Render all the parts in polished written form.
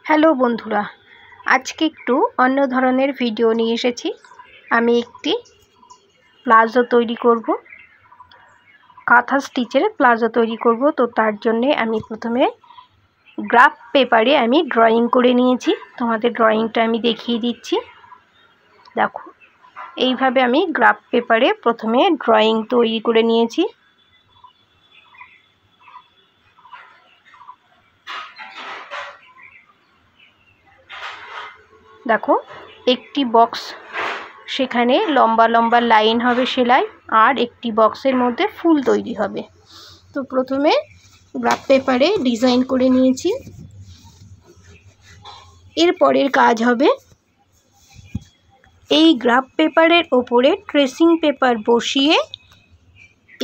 Hello বন্ধুরা, আজকে একটু অন্য ধরনের ভিডিও নিয়ে এসেছি। আমি একটি প্লাজো তৈরি করব, কাঁথা স্টিচের প্লাজো তৈরি করব। তো তার জন্যে আমি প্রথমে গ্রাফ পেপারে আমি ড্রয়িং করে নিয়েছি। তোমাদের ড্রয়িংটা আমি দেখিয়ে দিচ্ছি। দেখো, এইভাবে আমি গ্রাফ পেপারে প্রথমে ড্রয়িং তৈরি করে নিয়েছি। দেখো, একটি বক্স, সেখানে লম্বা লম্বা লাইন হবে সেলাই, আর একটি বক্সের মধ্যে ফুল তৈরি হবে। তো প্রথমে গ্রাফ পেপারে ডিজাইন করে নিয়েছি। এরপরের কাজ হবে এই গ্রাফ পেপারের ওপরে ট্রেসিং পেপার বসিয়ে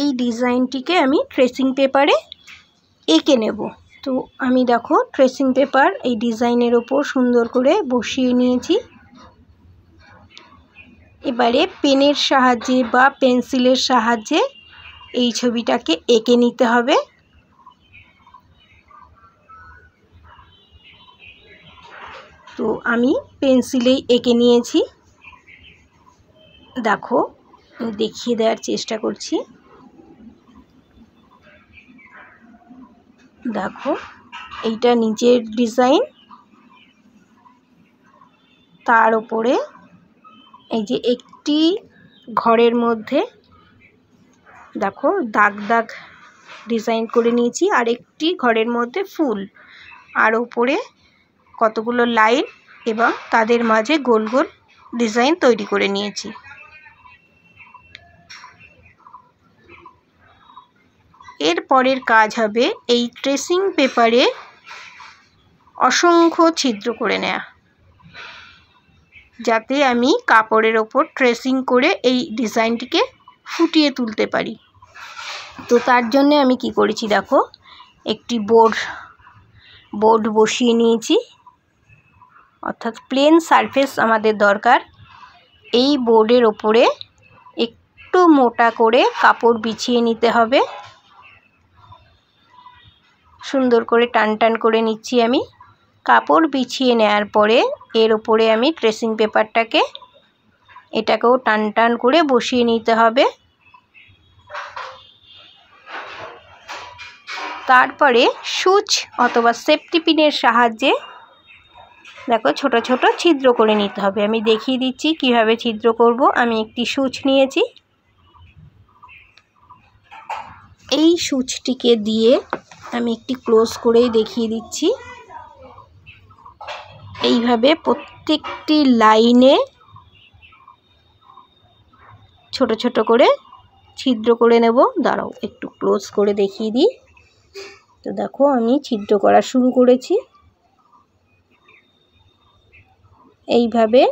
এই ডিজাইনটিকে আমি ট্রেসিং পেপারে এঁকে নেব। তো আমি দেখো ট্রেসিং পেপার এই ডিজাইনের ওপর সুন্দর করে বসিয়ে নিয়েছি। এবারে পেনের সাহায্যে বা পেন্সিলের সাহায্যে এই ছবিটাকে এঁকে নিতে হবে। তো আমি পেন্সিলেই এঁকে নিয়েছি। দেখো, দেখিয়ে দেওয়ার চেষ্টা করছি। দেখো, এইটা নিচের ডিজাইন, তার উপরে এই যে একটি ঘরের মধ্যে দেখো দাগ দাগ ডিজাইন করে নিয়েছি, আর একটি ঘরের মধ্যে ফুল, আর উপরে কতগুলো লাইন এবং তাদের মাঝে গোল গোল ডিজাইন তৈরি করে নিয়েছি। এর পরের কাজ হবে এই ট্রেসিং পেপারে অসংখ্য ছিদ্র করে নেওয়া, যাতে আমি কাপড়ের ওপর ট্রেসিং করে এই ডিজাইনটিকে ফুটিয়ে তুলতে পারি। তো তার জন্য আমি কি করেছি, দেখো একটি বোর্ড বসিয়ে নিয়েছি, অর্থাৎ প্লেন সারফেস আমাদের দরকার। এই বোর্ডের ওপরে একটু মোটা করে কাপড় বিছিয়ে নিতে হবে। সুন্দর করে টান টান করে নিচ্ছি আমি। কাপড় বিছিয়ে নেওয়ার পরে এর ওপরে আমি ট্রেসিং পেপারটাকে এটাকেও টান টান করে বসিয়ে নিতে হবে। তারপরে সুচ অথবা সেফটি পিনের সাহায্যে দেখো ছোট ছোট ছিদ্র করে নিতে হবে। আমি দেখিয়ে দিচ্ছি কিভাবে ছিদ্র করব। আমি একটি সুচ নিয়েছি, এই সুচটিকে দিয়ে আমি একটি ক্লোজ করেই দেখিয়ে দিচ্ছি। এইভাবে প্রত্যেকটি লাইনে ছোট ছোট করে ছিদ্র করে নেব। দাঁড়াও, একটু ক্লোজ করে দেখিয়ে দিই। তো দেখো, আমি ছিদ্র করা শুরু করেছি। এইভাবে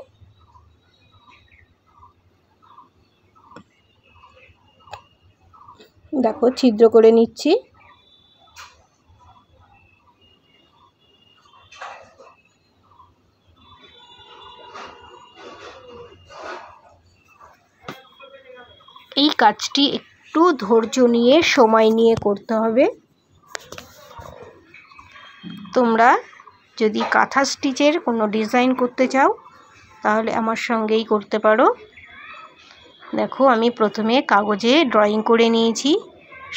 দেখো ছিদ্র করে নিচ্ছি। এই কাজটি একটু ধৈর্য নিয়ে সময় নিয়ে করতে হবে। তোমরা যদি কাঁথা স্টিচের কোনো ডিজাইন করতে চাও তাহলে আমার সঙ্গেই করতে পারো। দেখো, আমি প্রথমে কাগজে ড্রয়িং করে নিয়েছি।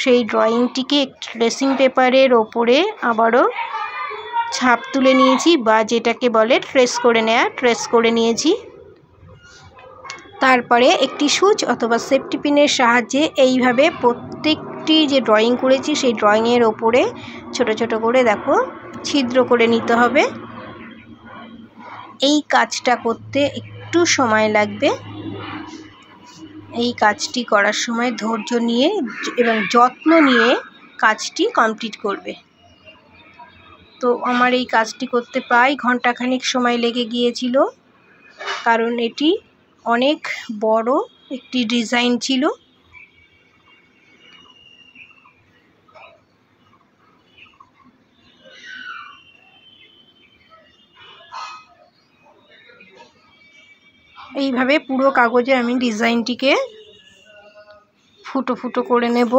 সেই ড্রয়িংটিকে ট্রেসিং পেপারের ওপরে আবারও ছাপ তুলে নিয়েছি, বা যেটাকে বলে ট্রেস করে নিয়েছি। তারপরে একটি সুচ অথবা সেফটি পিনের সাহায্যে এইভাবে প্রত্যেকটি যে ড্রয়িং করেছি সেই ড্রয়িংয়ের ওপরে ছোট ছোট করে দেখো ছিদ্র করে নিতে হবে। এই কাজটা করতে একটু সময় লাগবে। এই কাজটি করার সময় ধৈর্য নিয়ে এবং যত্ন নিয়ে কাজটি কমপ্লিট করবে। তো আমার এই কাজটি করতে প্রায় ঘন্টাখানেক সময় লেগে গিয়েছিল, কারণ এটি অনেক বড় একটি ডিজাইন ছিল। এইভাবে পুরো কাগজে আমি ডিজাইনটিকে ফুটো ফুটো করে নেব।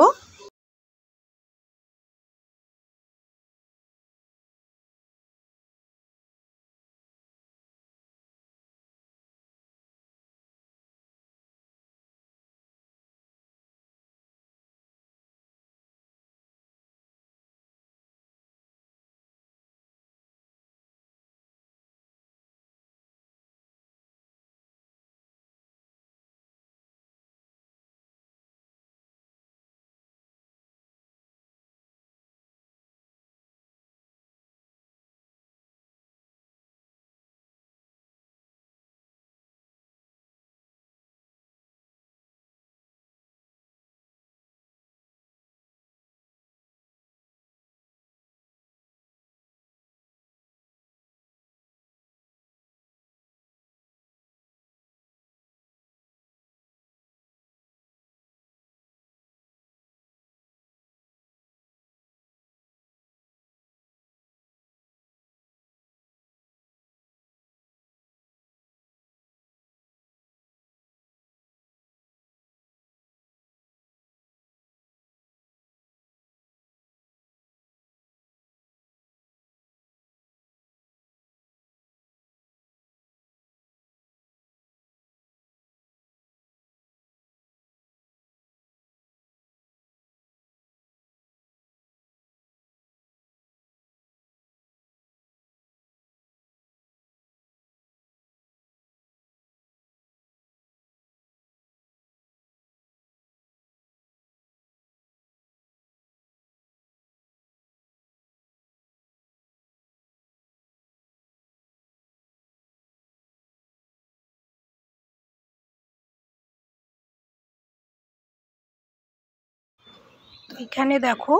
তো এখানে দেখো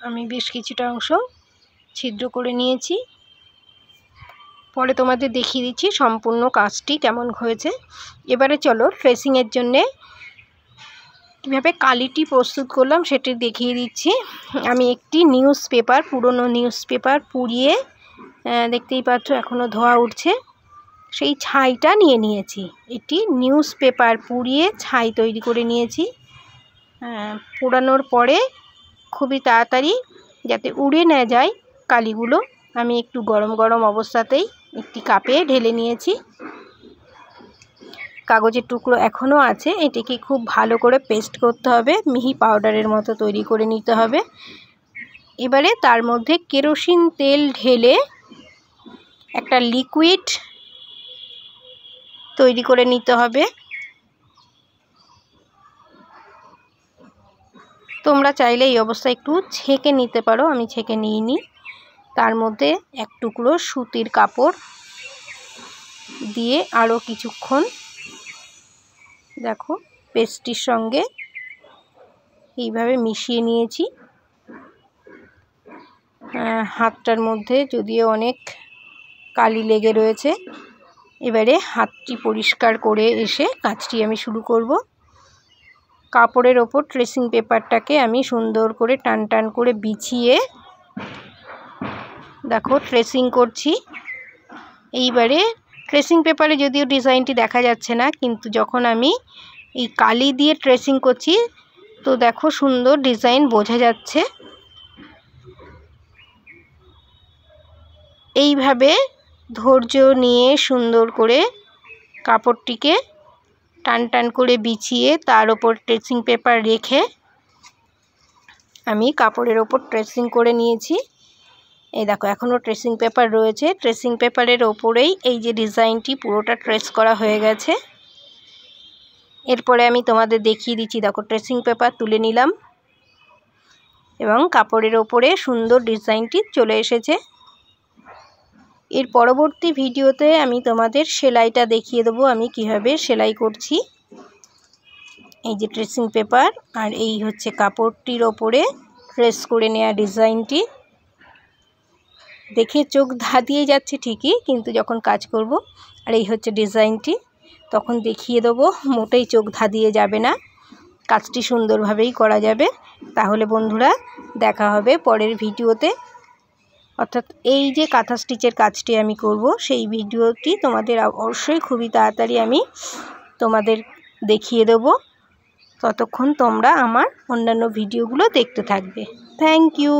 আমি বেশ কিছুটা অংশ ছিদ্র করে নিয়েছি। পরে তোমাদের দেখিয়ে দিচ্ছি সম্পূর্ণ কাজটি কেমন হয়েছে। এবারে চলো ট্রেসিংয়ের জন্যে কীভাবে কালিটি প্রস্তুত করলাম সেটি দেখিয়ে দিচ্ছি। আমি একটি নিউজ পেপার, পুরনো নিউজ পেপার পুড়িয়ে দেখতেই পাচ্ছ এখনও ধোঁয়া উঠছে, সেই ছাইটা নিয়ে নিয়েছি। এটি নিউজ পেপার পুড়িয়ে ছাই তৈরি করে নিয়েছি। পোড়ানোর পরে খুবই তাড়াতাড়ি যাতে উড়ে না যায় কালিগুলো, আমি একটু গরম গরম অবস্থাতেই একটি কাপে ঢেলে নিয়েছি। কাগজের টুকরো এখনও আছে, এটিকে খুব ভালো করে পেস্ট করতে হবে, মিহি পাউডারের মতো তৈরি করে নিতে হবে। এবারে তার মধ্যে কেরোসিন তেল ঢেলে একটা লিকুইড তৈরি করে নিতে হবে। তোমরা চাইলে এই অবস্থায় একটু ছেঁকে নিতে পারো, আমি ছেঁকে নিইনি। তার মধ্যে এক টুকরো সুতির কাপড় দিয়ে আরও কিছুক্ষণ দেখো পেস্টটির সঙ্গে এইভাবে মিশিয়ে নিয়েছি। হাতটার মধ্যে যদিও অনেক কালি লেগে রয়েছে, এবারে হাতটি পরিষ্কার করে এসে কাজটি আমি শুরু করব। কাপড়ের ওপর ট্রেসিং পেপারটাকে আমি সুন্দর করে টান টান করে বিছিয়ে দেখো ট্রেসিং করছি। এইবারে ট্রেসিং পেপারে যদিও ডিজাইনটি দেখা যাচ্ছে না, কিন্তু যখন আমি এই কালি দিয়ে ট্রেসিং করছি তো দেখো সুন্দর ডিজাইন বোঝা যাচ্ছে। এইভাবে ধৈর্য নিয়ে সুন্দর করে কাপড়টিকে টান টান করে বিছিয়ে তার ওপর ট্রেসিং পেপার রেখে আমি কাপড়ের ওপর ট্রেসিং করে নিয়েছি। এই দেখো এখনও ট্রেসিং পেপার রয়েছে, ট্রেসিং পেপারের ওপরেই এই যে ডিজাইনটি পুরোটা ট্রেস করা হয়ে গেছে। এরপরে আমি তোমাদের দেখিয়ে দিচ্ছি, দেখো ট্রেসিং পেপার তুলে নিলাম এবং কাপড়ের ওপরে সুন্দর ডিজাইনটি চলে এসেছে। এর পরবর্তী ভিডিওতে আমি তোমাদের সেলাইটা দেখিয়ে দেবো, আমি কিভাবে সেলাই করছি। এই যে ট্রেসিং পেপার আর এই হচ্ছে কাপড়টির ওপরে ট্রেস করে নেওয়া ডিজাইনটি। দেখে চোখ ধাঁধিয়ে যাচ্ছে ঠিকই, কিন্তু যখন কাজ করব আর এই হচ্ছে ডিজাইনটি তখন দেখিয়ে দেবো, মোটেই চোখ ধাঁধিয়ে যাবে না, কাজটি সুন্দরভাবেই করা যাবে। তাহলে বন্ধুরা দেখা হবে পরের ভিডিওতে, অর্থাৎ এই যে কাঁথা স্টিচের কাজটি আমি করব সেই ভিডিওটি তোমাদের অবশ্যই খুবই তাড়াতাড়ি আমি তোমাদের দেখিয়ে দেব। ততক্ষণ তোমরা আমার অন্যান্য ভিডিওগুলো দেখতে থাকবে। Thank you.